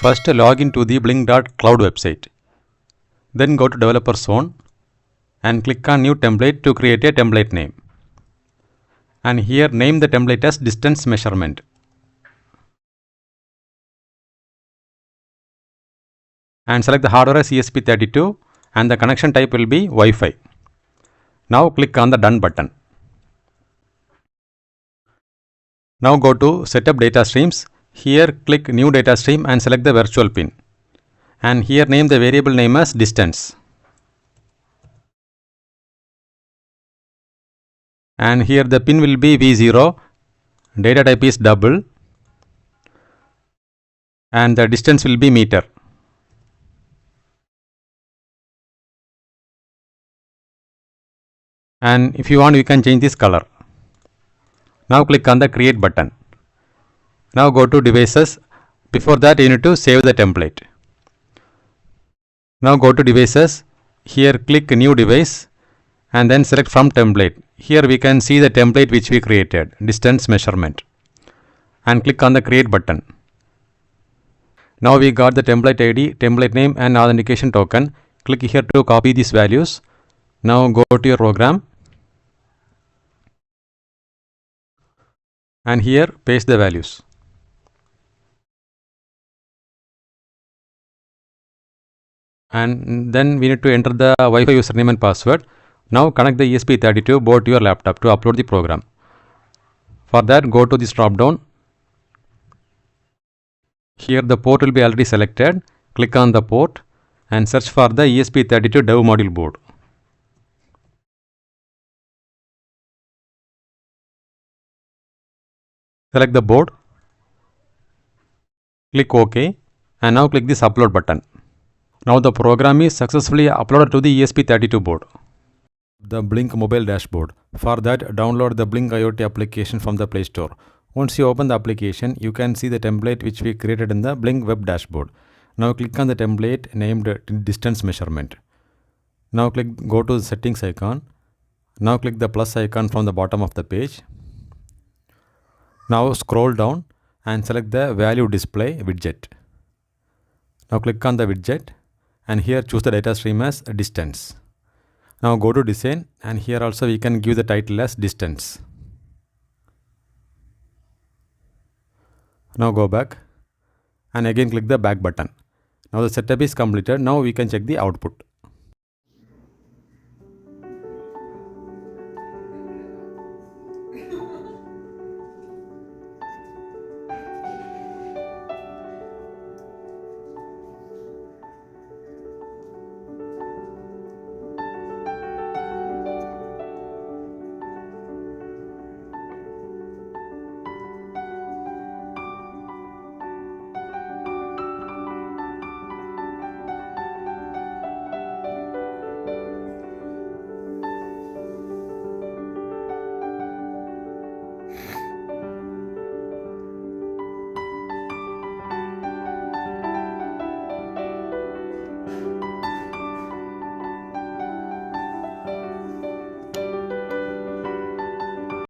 First log into the blynk.cloud website. Then go to developer zone and click on new template to create a template name. And here name the template as distance measurement. And select the hardware as ESP32 and the connection type will be Wi-Fi. Now click on the done button. Now go to setup data streams. Here click new data stream and select the virtual pin. And here name the variable name as distance. And here the pin will be V0. Data type is double. And the distance will be meter. And if you want, you can change this color. Now click on the create button. Now go to devices. Before that you need to save the template. Now go to devices. Here click new device and then select from template. Here we can see the template which we created, distance measurement. And click on the create button. Now we got the template ID, template name and authentication token. Click here to copy these values. Now go to your program. And here paste the values. And then we need to enter the Wi-Fi username and password. Now connect the ESP32 board to your laptop to upload the program. For that, go to this drop down. Here the port will be already selected. Click on the port and search for the ESP32 dev module board. Select the board. Click OK and now click this upload button. Now the program is successfully uploaded to the ESP32 board. The Blynk mobile dashboard. For that, download the Blynk IoT application from the Play Store. Once you open the application, you can see the template which we created in the Blynk web dashboard. Now click on the template named distance measurement. Now go to the settings icon. Now click the plus icon from the bottom of the page. Now scroll down and select the value display widget. Now click on the widget and here choose the data stream as distance. Now go to design and here also we can give the title as distance. Now go back and again click the back button. Now the setup is completed. Now we can check the output.